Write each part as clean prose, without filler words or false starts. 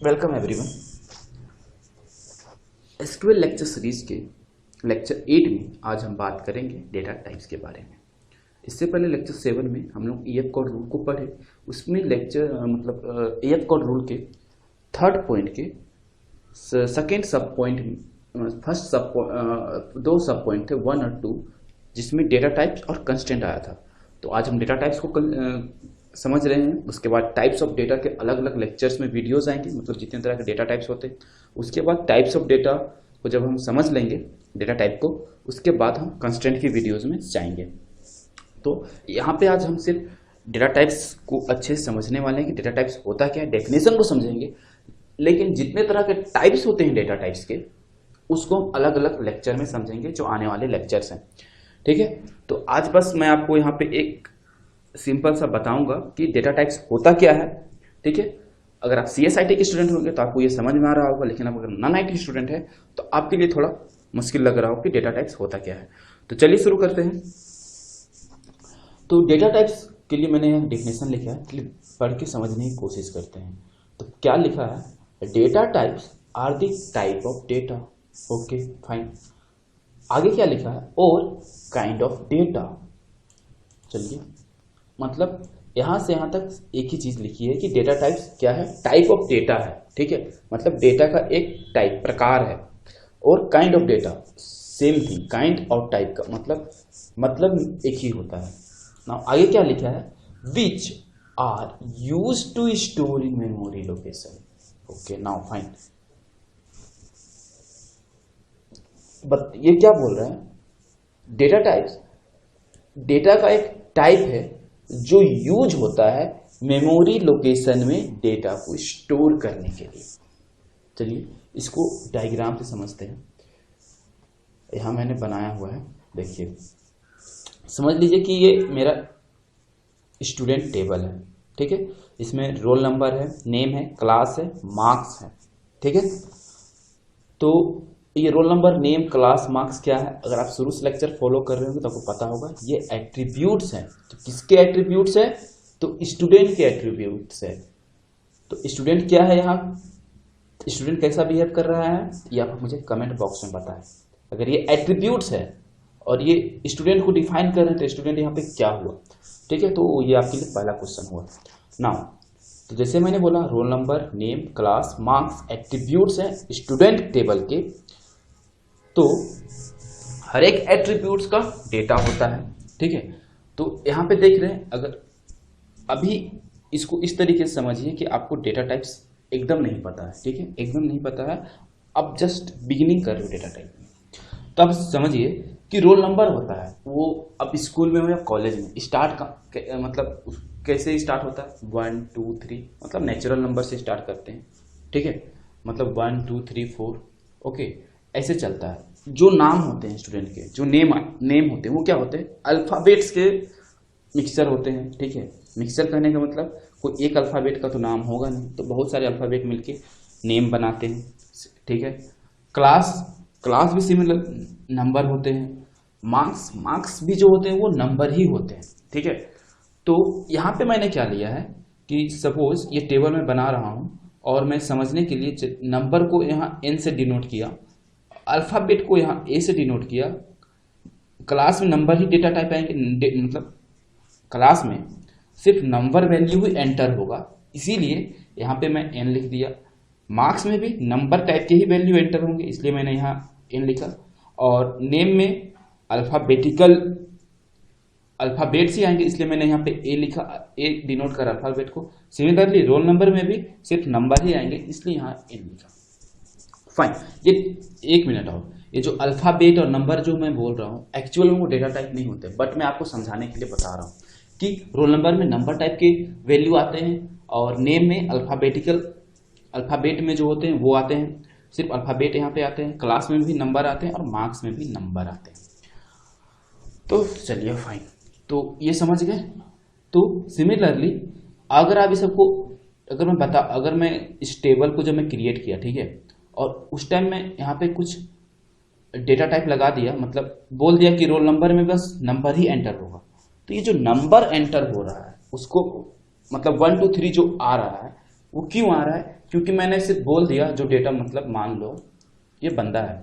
Welcome everyone. SQL lecture series के lecture 8 में आज हम बात करेंगे डेटा टाइप्स के बारे में। इससे पहले लेक्चर 7 में हम लोग ईएफ कोड रूल को पढ़े। उसमें लेक्चर ईएफ कोड रूल के थर्ड पॉइंट के सेकेंड सब पॉइंट फर्स्ट दो सब पॉइंट थे 1 और 2, जिसमें डेटा टाइप्स और कंस्टेंट आया था। तो आज हम डेटा टाइप्स को समझ रहे हैं। उसके बाद टाइप्स ऑफ डेटा के अलग अलग लेक्चर्स में वीडियोस आएंगे, मतलब जितने तरह के डेटा टाइप्स होते हैं। उसके बाद टाइप्स ऑफ डेटा को जब हम समझ लेंगे डेटा टाइप को, उसके बाद हम कंस्टेंट की वीडियोस में जाएंगे। तो यहाँ पे आज हम सिर्फ डेटा टाइप्स को अच्छे से समझने वाले हैं कि डेटा टाइप्स होता क्या है, डेफिनेशन को समझेंगे। लेकिन जितने तरह के टाइप्स होते हैं डेटा टाइप्स के, उसको हम अलग अलग लेक्चर में समझेंगे जो आने वाले लेक्चर्स हैं। ठीक है, तो आज बस मैं आपको यहाँ पे एक सिंपल सा बताऊंगा कि डेटा टाइप्स होता क्या है। ठीक है, अगर आप CSIT के स्टूडेंट होंगे तो आपको ये समझ में आ रहा होगा, लेकिन आप अगर नॉन IT स्टूडेंट है तो आपके लिए थोड़ा मुश्किल लग रहा हो कि डेटा टाइप्स होता क्या है। तो चलिए शुरू करते हैं। तो डेटा टाइप्स के लिए मैंने यहाँ डेफिनेशन लिखा है, चलिए पढ़ के समझने की कोशिश करते हैं। तो क्या लिखा है, data types are the type of data. Okay fine. आगे क्या लिखा है, और काइंड ऑफ डेटा। चलिए, मतलब यहां से यहां तक एक ही चीज लिखी है कि डेटा टाइप्स क्या है, टाइप ऑफ डेटा है। ठीक है, मतलब डेटा का एक टाइप प्रकार है। और kind of data same thing, kind और टाइप का मतलब एक ही होता है ना। आगे क्या लिखा है, which are use to store in memory location. Okay now fine. But ये क्या बोल रहा है, डेटा टाइप्स डेटा का एक टाइप है जो यूज होता है मेमोरी लोकेशन में डेटा को स्टोर करने के लिए। चलिए इसको डायग्राम से समझते हैं। यहां मैंने बनाया हुआ है, देखिए समझ लीजिए कि ये मेरा स्टूडेंट टेबल है। ठीक है, इसमें रोल नंबर है, नेम है, क्लास है, मार्क्स है। ठीक है, तो ये roll number, name, class, marks क्या है, अगर आप शुरू से लेक्चर फॉलो कर रहे होंगे तो आपको पता होगा ये एट्रीब्यूट्स हैं। तो किसके एट्रीब्यूट्स है, तो स्टूडेंट के एट्रीब्यूट्स है। तो स्टूडेंट क्या है, यहाँ स्टूडेंट कैसा बिहेव कर रहा है ये आप मुझे कमेंट बॉक्स में बताएं। अगर ये एट्रीब्यूट्स है और ये स्टूडेंट को डिफाइन कर रहे हैं तो स्टूडेंट यहाँ पे क्या हुआ। ठीक है, तो ये आपके लिए पहला क्वेश्चन हुआ। नाउ तो जैसे मैंने बोला, roll number, name, class, marks attributes हैं स्टूडेंट टेबल के। तो हर एक एट्रीब्यूट्स का डेटा होता है। ठीक है, तो यहाँ पे देख रहे हैं, अगर अभी इसको इस तरीके से समझिए कि आपको डेटा टाइप्स एकदम नहीं पता है। ठीक है, एकदम नहीं पता है, अब जस्ट बिगिनिंग कर रहे हो डेटा टाइप में। तो अब समझिए कि रोल नंबर होता है, वो अब स्कूल में हो या कॉलेज में स्टार्ट का मतलब कैसे स्टार्ट होता है, 1 2 3, मतलब नेचुरल नंबर से स्टार्ट करते हैं। ठीक है, मतलब 1 2 3 4, ओके ऐसे चलता है। जो नाम होते हैं स्टूडेंट के, जो नेम होते हैं, वो क्या होते हैं, अल्फाबेट्स के मिक्सचर होते हैं। ठीक है, मिक्सचर कहने का मतलब कोई एक अल्फाबेट का तो नाम होगा नहीं, तो बहुत सारे अल्फाबेट मिलके नेम बनाते हैं। ठीक है, क्लास भी सिमिलर नंबर होते हैं। मार्क्स भी जो होते हैं वो नंबर ही होते हैं। ठीक है, तो यहाँ पे मैंने क्या लिया है कि सपोज ये टेबल में बना रहा हूँ और मैं समझने के लिए नंबर को यहाँ N से डिनोट किया, अल्फाबेट को यहाँ A से डिनोट किया। क्लास में नंबर ही डेटा टाइप आएंगे, मतलब क्लास में सिर्फ नंबर वैल्यू ही एंटर होगा, इसीलिए यहाँ पे मैं N लिख दिया। मार्क्स में भी नंबर टाइप के ही वैल्यू एंटर होंगे, इसलिए मैंने यहाँ N लिखा। और नेम में अल्फाबेट्स ही आएंगे, इसलिए मैंने यहाँ पे A लिखा, A डिनोट कर अल्फाबेट को। सिमिलरली रोल नंबर में भी सिर्फ नंबर ही आएंगे, इसलिए यहाँ N लिखा। फाइन, ये एक मिनट और, ये जो अल्फाबेट और नंबर जो मैं बोल रहा हूँ एक्चुअल में वो डेटा टाइप नहीं होते, बट मैं आपको समझाने के लिए बता रहा हूँ कि रोल नंबर में नंबर टाइप के वैल्यू आते हैं और नेम में अल्फाबेट में जो होते हैं वो आते हैं, सिर्फ अल्फाबेट यहाँ पे आते हैं। क्लास में भी नंबर आते हैं और मार्क्स में भी नंबर आते हैं। तो चलिए फाइन, तो ये समझ गए। तो सिमिलरली अगर आप इस सबको अगर मैं इस टेबल को जब मैं क्रिएट किया, ठीक है, और उस टाइम में यहाँ पे कुछ डेटा टाइप लगा दिया, मतलब बोल दिया कि रोल नंबर में बस नंबर ही एंटर होगा, तो ये जो नंबर एंटर हो रहा है उसको मतलब 1 2 3 जो आ रहा है वो क्यों आ रहा है, क्योंकि मैंने सिर्फ बोल दिया जो डेटा, मतलब मान लो ये बंदा है,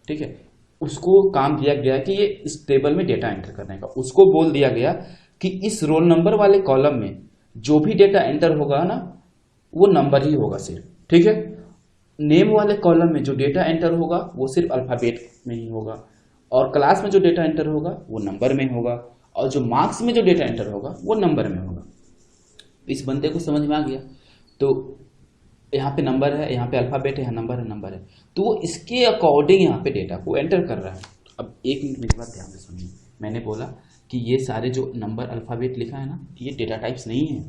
ठीक है, उसको काम दिया गया कि ये इस टेबल में डेटा एंटर करने का, उसको बोल दिया गया कि इस रोल नंबर वाले कॉलम में जो भी डेटा एंटर होगा ना वो नंबर ही होगा सिर्फ, ठीक है। नेम वाले कॉलम में जो डेटा एंटर होगा वो सिर्फ अल्फाबेट में ही होगा, और क्लास में जो डेटा एंटर होगा वो नंबर में होगा, और जो मार्क्स में जो डेटा एंटर होगा वो नंबर में होगा। इस बंदे को समझ में आ गया। तो यहाँ पे नंबर है, यहाँ पे अल्फाबेट है, यहाँ नंबर है, नंबर है, तो वो इसके अकॉर्डिंग यहाँ पे डेटा को एंटर कर रहा है। अब एक मिनट मेरी बात ध्यान से सुनिए, मैंने बोला कि ये सारे जो नंबर अल्फाबेट लिखा है ना ये डेटा टाइप्स नहीं है,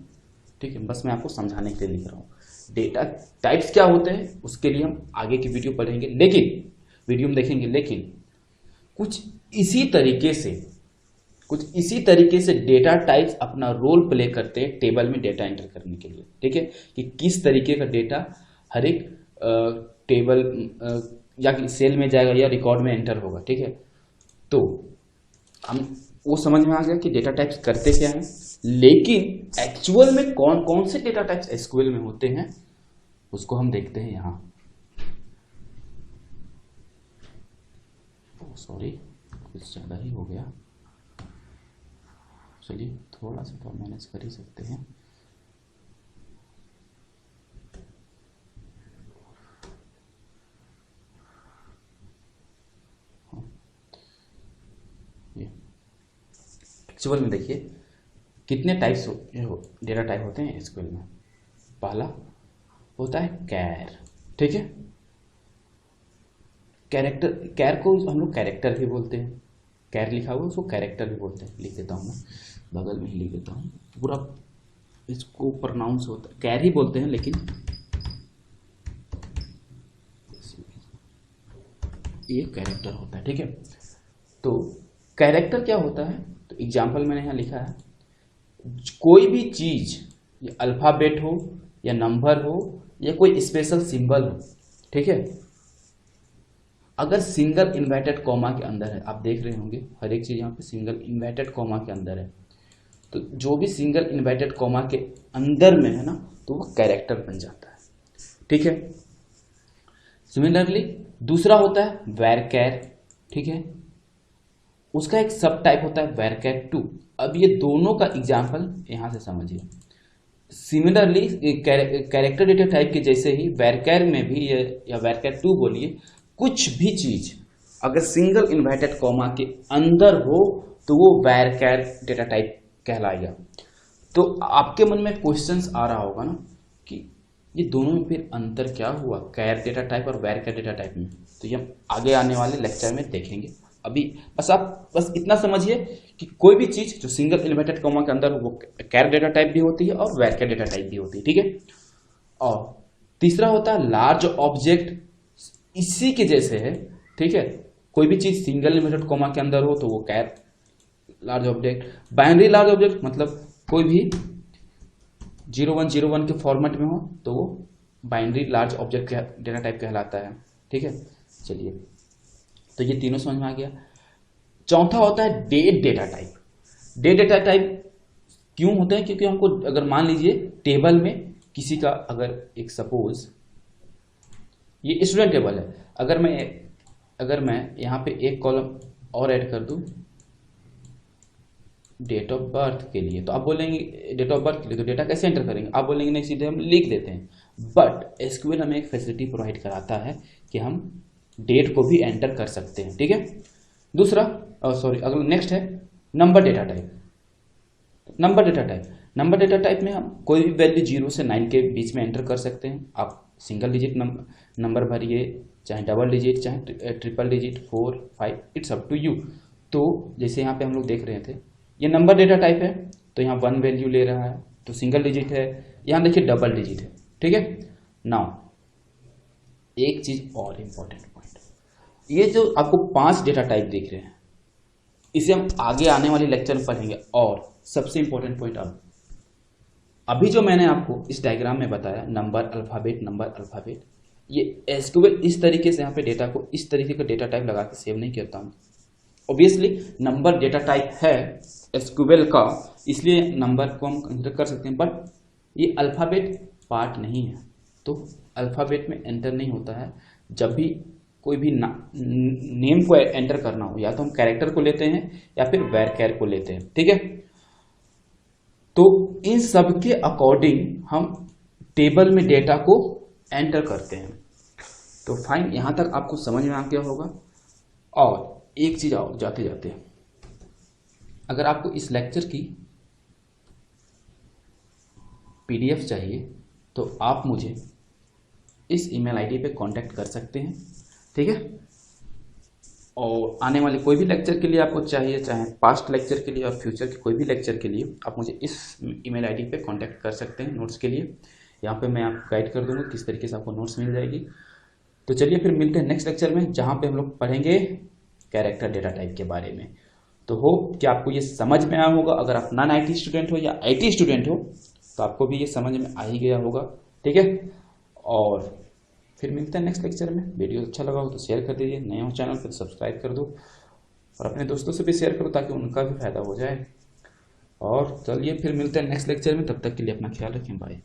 ठीक है, बस मैं आपको समझाने के लिए लिख रहा हूँ। डेटा टाइप्स क्या होते हैं उसके लिए हम आगे की वीडियो पढ़ेंगे, लेकिन वीडियो में देखेंगे, लेकिन कुछ इसी तरीके से डेटा टाइप्स अपना रोल प्ले करते हैं टेबल में डेटा एंटर करने के लिए, ठीक है, कि किस तरीके का डेटा हर एक टेबल या सेल में जाएगा या रिकॉर्ड में एंटर होगा, ठीक है। तो हम वो समझ में आ गया कि डेटा टाइप्स करते क्या हैं, लेकिन एक्चुअल में कौन कौन से डेटा टाइप्स एसक्यूएल में होते हैं उसको हम देखते हैं यहाँ। सॉरी कुछ ज़्यादा ही हो गया, चलिए थोड़ा सा तो मैनेज कर ही सकते हैं। ये एक्चुअल में देखिए कितने टाइप्स डेटा टाइप होते हैं एसक्यूएल में। पहला होता है कैर, ठीक है, कैरेक्टर, कैर को हम लोग कैरेक्टर भी बोलते हैं, कैर लिखा हुआ उसको कैरेक्टर भी बोलते हैं। लिख देता हूँ मैं, बगल में ही लिख देता हूँ, पूरा इसको प्रोनाउंस होता है कैर ही बोलते हैं, लेकिन ये कैरेक्टर होता है, ठीक है। तो कैरेक्टर क्या होता है, तो एग्जाम्पल मैंने यहाँ लिखा है, कोई भी चीज या अल्फाबेट हो या नंबर हो या कोई स्पेशल सिंबल हो, ठीक है, अगर सिंगल इन्वर्टेड कॉमा के अंदर है, आप देख रहे होंगे हर एक चीज यहाँ पे सिंगल इन्वर्टेड कॉमा के अंदर है, तो जो भी सिंगल इन्वर्टेड कॉमा के अंदर में है ना तो वो कैरेक्टर बन जाता है, ठीक है। सिमिलरली दूसरा होता है वैरकैर, ठीक है, उसका एक सब टाइप होता है वैरकैर 2। अब ये दोनों का एग्जाम्पल यहाँ से समझिए। सिमिलरली कैरेक्टर डेटा टाइप के जैसे ही वैरकैर में भी या वैरकैर 2 बोलिए, कुछ भी चीज अगर सिंगल इन्वर्टेड कॉमा के अंदर हो तो वो वैरकैर डेटा टाइप कहलाएगा। तो आपके मन में क्वेश्चंस आ रहा होगा ना कि ये दोनों में फिर अंतर क्या हुआ, कैर डेटा टाइप और वैरकैर डेटा टाइप में, तो ये हम आगे आने वाले लेक्चर में देखेंगे। अभी बस इतना समझिए कि कोई भी चीज जो सिंगल इन्वर्टेड कॉमा के अंदर वो कैर डेटा टाइप भी होती है और वैरकैर डेटा टाइप भी होती है, ठीक है। और तीसरा होता है लार्ज ऑब्जेक्ट, इसी के जैसे है, ठीक है, कोई भी चीज सिंगल इन्वर्टेड कॉमा के अंदर हो तो वो care large object. Binary large object मतलब कोई भी 0101 के फॉर्मेट में हो तो वो binary large object data type कहलाता है, ठीक है। चलिए तो ये तीनों समझ में आ गया। चौथा होता है date data type. Date data type क्यों होते हैं, क्योंकि हमको अगर मान लीजिए टेबल में किसी का अगर एक सपोज ये स्टूडेंट टेबल है, अगर मैं यहाँ पे एक कॉलम और ऐड कर दूं डेट ऑफ बर्थ के लिए, तो आप बोलेंगे डेट ऑफ बर्थ के लिए तो डेटा कैसे एंटर करेंगे, आप बोलेंगे नहीं सीधे हम लिख देते हैं, बट एसक्यूएल हमें एक फैसिलिटी प्रोवाइड कराता है कि हम डेट को भी एंटर कर सकते हैं, ठीक है। दूसरा अगला नेक्स्ट है number data type. Number data type में हम कोई भी वैल्यू 0 से 9 के बीच में एंटर कर सकते हैं। आप सिंगल डिजिट नंबर भरिए, चाहे डबल डिजिट, चाहे triple digit, 4, 5, it's up to you. तो जैसे यहाँ पे हम लोग देख रहे थे ये नंबर डेटा टाइप है, तो यहाँ 1 वैल्यू ले रहा है तो सिंगल डिजिट है, यहाँ देखिए डबल डिजिट है, ठीक है। नाउ एक चीज और इंपॉर्टेंट पॉइंट, ये जो आपको 5 डेटा टाइप दिख रहे हैं इसे हम आगे आने वाले लेक्चर में पढ़ेंगे। और सबसे इंपॉर्टेंट पॉइंट अभी जो मैंने आपको इस डायग्राम में बताया नंबर अल्फाबेट, ये एसक्यूएल इस तरीके से यहाँ पे डेटा को इस तरीके का डेटा टाइप लगा के सेव नहीं करता हूँ। ऑब्वियसली नंबर डेटा टाइप है एसक्यूएल का, इसलिए नंबर को हम कंसिडर कर सकते हैं, बट ये अल्फाबेट पार्ट नहीं है, तो अल्फ़ाबेट में एंटर नहीं होता है। जब भी कोई भी नेम को एंटर करना हो, या तो हम कैरेक्टर को लेते हैं या फिर वैरचर को लेते हैं, ठीक है। तो इन सब के अकॉर्डिंग हम टेबल में डेटा को एंटर करते हैं। तो फाइन, यहां तक आपको समझ में आ गया होगा। और एक चीज और जाते जाते, अगर आपको इस लेक्चर की PDF चाहिए तो आप मुझे इस ईमेल आईडी पे कांटेक्ट कर सकते हैं, ठीक है। और आने वाले कोई भी लेक्चर के लिए आपको चाहिए, चाहे पास्ट लेक्चर के लिए और फ्यूचर के कोई भी लेक्चर के लिए, आप मुझे इस ईमेल आईडी पे कांटेक्ट कर सकते हैं नोट्स के लिए। यहाँ पे मैं आपको गाइड कर दूंगा किस तरीके से आपको नोट्स मिल जाएगी। तो चलिए फिर मिलते हैं नेक्स्ट लेक्चर में, जहाँ पे हम लोग पढ़ेंगे कैरेक्टर डेटा टाइप के बारे में। तो होप कि आपको ये समझ में आया होगा। अगर आप नॉन IT स्टूडेंट हो या IT स्टूडेंट हो तो आपको भी ये समझ में आ ही गया होगा, ठीक है। और फिर मिलते हैं नेक्स्ट लेक्चर में। वीडियो अच्छा लगा हो तो शेयर कर दीजिए, नए हो चैनल पर तो सब्सक्राइब कर दो और अपने दोस्तों से भी शेयर करो ताकि उनका भी फायदा हो जाए। और चलिए फिर मिलते हैं नेक्स्ट लेक्चर में, तब तक के लिए अपना ख्याल रखें, बाय।